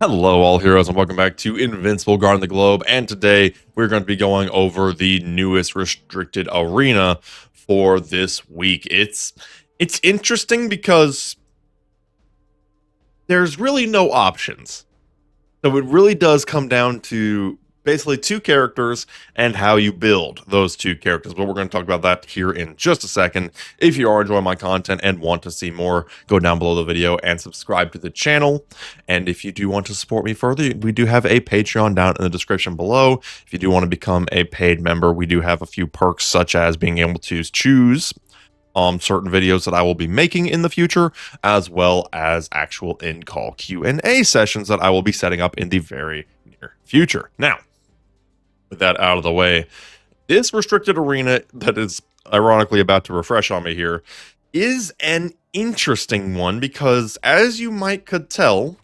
Hello, all heroes, and welcome back to Invincible Guarding the Globe. And today we're going to be going over the newest restricted arena for this week. It's interesting because there's really no options. So it really does come down to basically two characters and how you build those two characters. But we're going to talk about that here in just a second. If you are enjoying my content and want to see more, go down below the video and subscribe to the channel. And if you do want to support me further, we do have a Patreon down in the description below. If you do want to become a paid member, we do have a few perks, such as being able to choose certain videos that I will be making in the future, as well as actual in-call Q&A sessions that I will be setting up in the very near future. Now, with that out of the way, this restricted arena that is ironically about to refresh on me here is an interesting one because, as you might could tell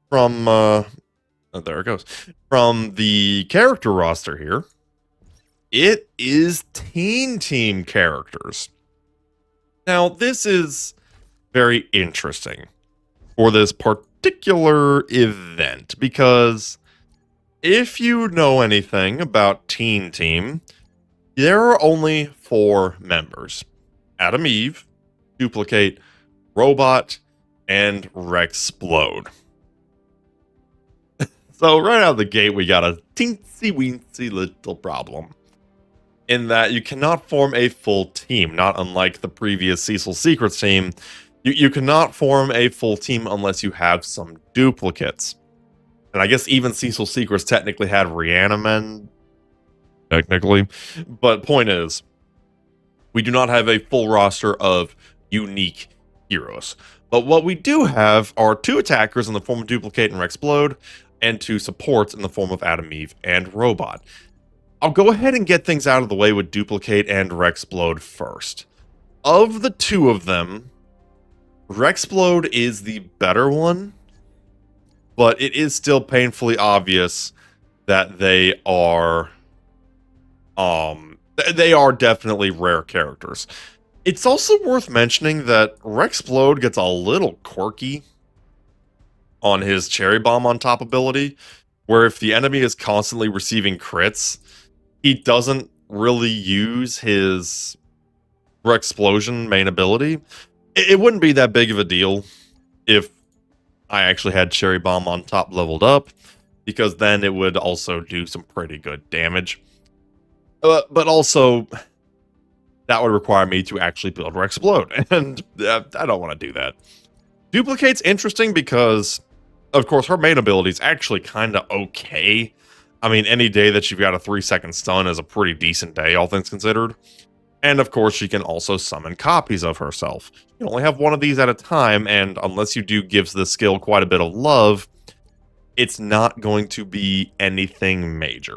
from, oh, there it goes, from the character roster here, it is Teen Team characters. Now, this is very interesting for this particular event because if you know anything about Teen Team, there are only 4 members: Adam Eve, Duplicate, Robot, and Rexplode. So right out of the gate, we got a teensy-weensy little problem in that you cannot form a full team, not unlike the previous Cecil Secrets team. You cannot form a full team unless you have some duplicates. And I guess even Cecil Secrets technically had Reanimen, technically. But point is, we do not have a full roster of unique heroes. But what we do have are 2 attackers in the form of Duplicate and Rexplode, and 2 supports in the form of Adam Eve and Robot. I'll go ahead and get things out of the way with Duplicate and Rexplode first. Of the 2 of them, Rexplode is the better one, but it is still painfully obvious that they are definitely rare characters. It's also worth mentioning that Rexplode gets a little quirky on his Cherry Bomb on top ability, where if the enemy is constantly receiving crits, he doesn't really use his Rexplosion main ability. It wouldn't be that big of a deal if I actually had Cherry Bomb on top leveled up, because then it would also do some pretty good damage. But also, that would require me to actually build Rexplode, and I don't want to do that. Duplicate's interesting because, of course, her main ability is actually kind of okay. I mean, any day that you've got a 3-second stun is a pretty decent day, all things considered. And of course, she can also summon copies of herself. You only have one of these at a time, and unless you do give the skill quite a bit of love, it's not going to be anything major,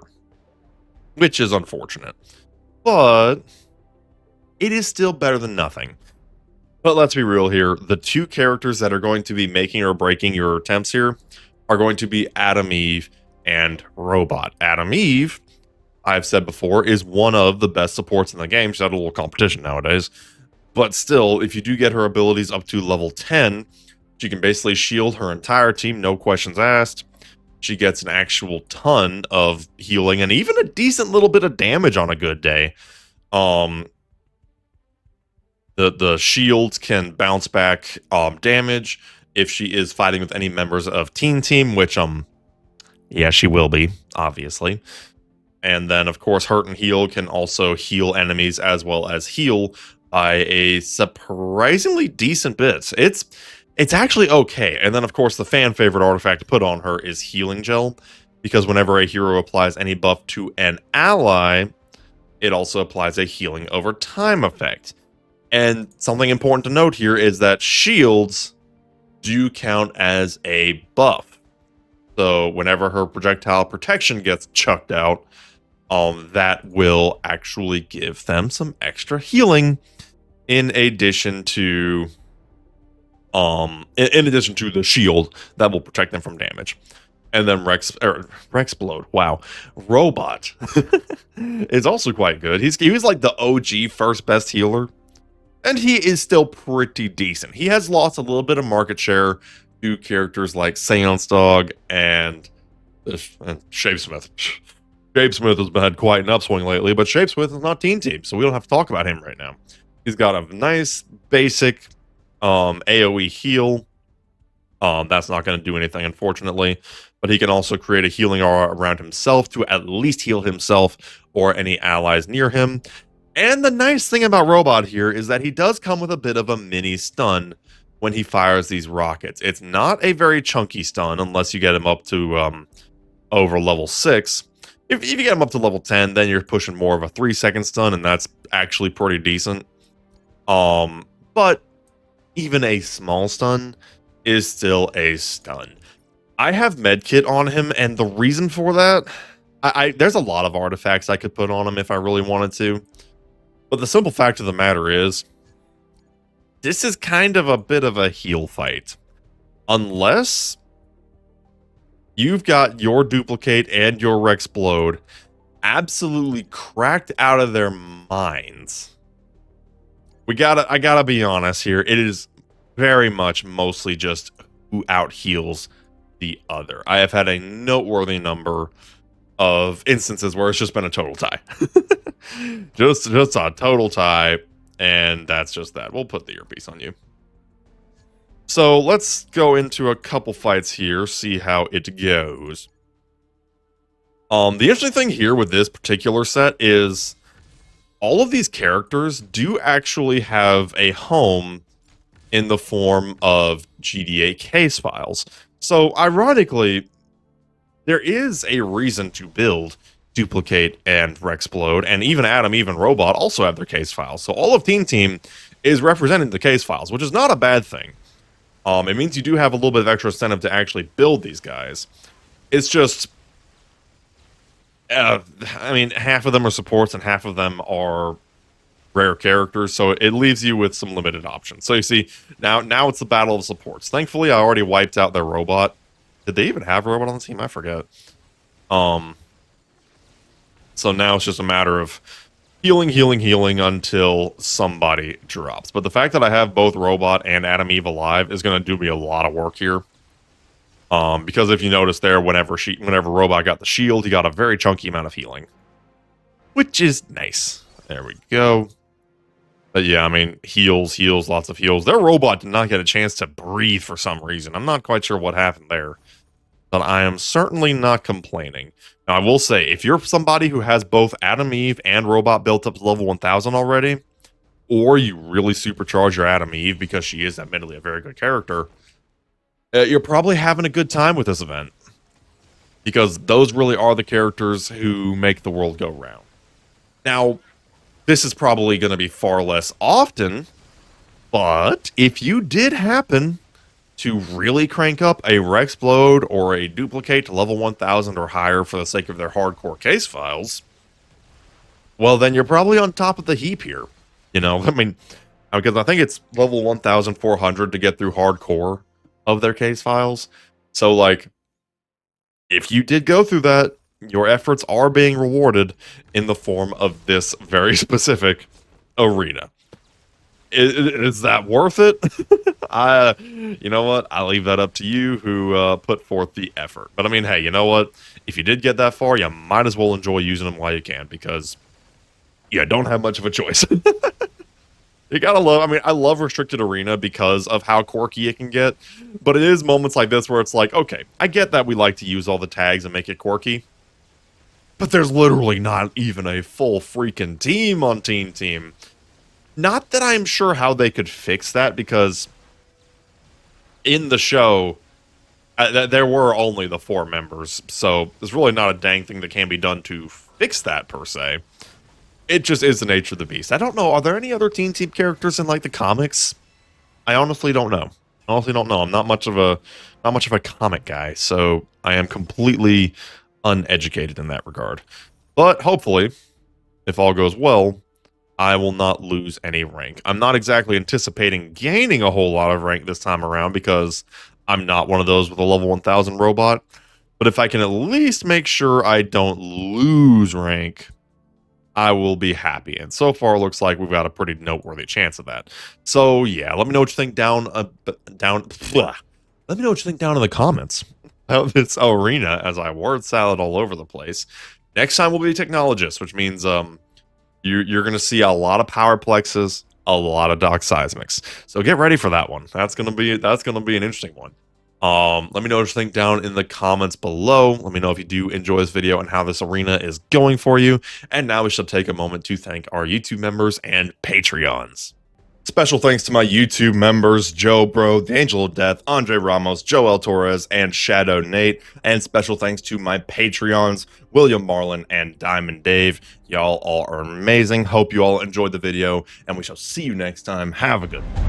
which is unfortunate. But it is still better than nothing. But let's be real here. The 2 characters that are going to be making or breaking your attempts here are going to be Adam Eve and Robot. Adam Eve, I've said before, is one of the best supports in the game. She's had a little competition nowadays. But still, if you do get her abilities up to level 10, she can basically shield her entire team, no questions asked. She gets an actual ton of healing and even a decent little bit of damage on a good day. The shields can bounce back damage if she is fighting with any members of Teen Team, which yeah, she will be, obviously. And then, of course, Hurt and Heal can also heal enemies as well as heal by a surprisingly decent bit. It's actually okay. And then, of course, the fan favorite artifact to put on her is Healing Gel, because whenever a hero applies any buff to an ally, it also applies a healing over time effect. And something important to note here is that shields do count as a buff. So whenever her projectile protection gets chucked out, that will actually give them some extra healing in addition to the shield that will protect them from damage. And then Rexplode, wow, Robot is also quite good. He was like the OG first best healer, and he is still pretty decent. He has lost a little bit of market share to characters like Seance Dog and Shapesmith. Shapesmith has had quite an upswing lately, but Shapesmith is not Teen Team, so we don't have to talk about him right now. He's got a nice basic AoE heal. That's not going to do anything, unfortunately, but he can also create a healing aura around himself to at least heal himself or any allies near him. And the nice thing about Robot here is that he does come with a bit of a mini stun when he fires these rockets. It's not a very chunky stun unless you get him up to over level 6. If you get him up to level 10, then you're pushing more of a 3-second stun, and that's actually pretty decent. But even a small stun is still a stun. I have medkit on him, and the reason for that, there's a lot of artifacts I could put on him if I really wanted to. But the simple fact of the matter is, this is kind of a bit of a heal fight. Unless you've got your duplicate and your Rexplode absolutely cracked out of their minds. I gotta be honest here. It is very much mostly just who out heals the other. I have had a noteworthy number of instances where it's just been a total tie. just a total tie, and that's just that. We'll put the earpiece on you. So let's go into a couple fights here, see how it goes. The interesting thing here with this particular set is all of these characters do actually have a home in the form of GDA case files. So ironically, there is a reason to build Duplicate and Rexplode, and even Adam, even Robot also have their case files. So all of Teen Team is represented in the case files, which is not a bad thing. It means you do have a little bit of extra incentive to actually build these guys. It's just, I mean, half of them are supports and half of them are rare characters, so it leaves you with some limited options. So you see, now it's the battle of supports. Thankfully, I already wiped out their Robot. Did they even have a Robot on the team? I forget. So now it's just a matter of healing until somebody drops. But the fact that I have both Robot and Adam Eve alive is going to do me a lot of work here. Because if you notice there, whenever Robot got the shield, he got a very chunky amount of healing. Which is nice. There we go. But yeah, I mean, heals, lots of heals. Their Robot did not get a chance to breathe for some reason. I'm not quite sure what happened there. But I am certainly not complaining. Now, I will say, if you're somebody who has both Adam Eve and Robot built up to level 1000 already, or you really supercharge your Adam Eve because she is admittedly a very good character, you're probably having a good time with this event. Because those really are the characters who make the world go round. Now, this is probably going to be far less often, but if you did happen to really crank up a Rexplode or a Duplicate to level 1000 or higher for the sake of their hardcore case files, well, then you're probably on top of the heap here. You know, I mean, because I think it's level 1400 to get through hardcore of their case files. So, like, if you did go through that, your efforts are being rewarded in the form of this very specific arena. Is that worth it? You know what? I'll leave that up to you who put forth the effort. But I mean, hey, you know what? If you did get that far, you might as well enjoy using them while you can, because you don't have much of a choice. You gotta love, I mean, I love Restricted Arena because of how quirky it can get, but it is moments like this where it's like, okay, I get that we like to use all the tags and make it quirky, but there's literally not even a full freaking team on Teen Team. Not that I'm sure how they could fix that, because in the show, there were only the 4 members, so there's really not a dang thing that can be done to fix that, per se. It just is the nature of the beast. I don't know, are there any other Teen Team characters in, like, the comics? I honestly don't know. I'm not much of a comic guy, so I am completely uneducated in that regard. But hopefully, if all goes well, I will not lose any rank. I'm not exactly anticipating gaining a whole lot of rank this time around, because I'm not one of those with a level 1000 Robot. But if I can at least make sure I don't lose rank, I will be happy. And so far, it looks like we've got a pretty noteworthy chance of that. So yeah, let me know what you think down Let me know what you think down in the comments about this arena as I word salad all over the place. Next time we'll be technologists, which means you're gonna see a lot of power plexes, a lot of dock seismics. So get ready for that one. That's gonna be an interesting one. Let me know what you think down in the comments below. Let me know if you do enjoy this video and how this arena is going for you. And now we shall take a moment to thank our YouTube members and Patreons. Special thanks to my YouTube members, Joe Bro, The Angel of Death, Andre Ramos, Joel Torres, and Shadow Nate. And special thanks to my Patreons, William Marlin and Diamond Dave. Y'all all are amazing. Hope you all enjoyed the video, and we shall see you next time. Have a good one.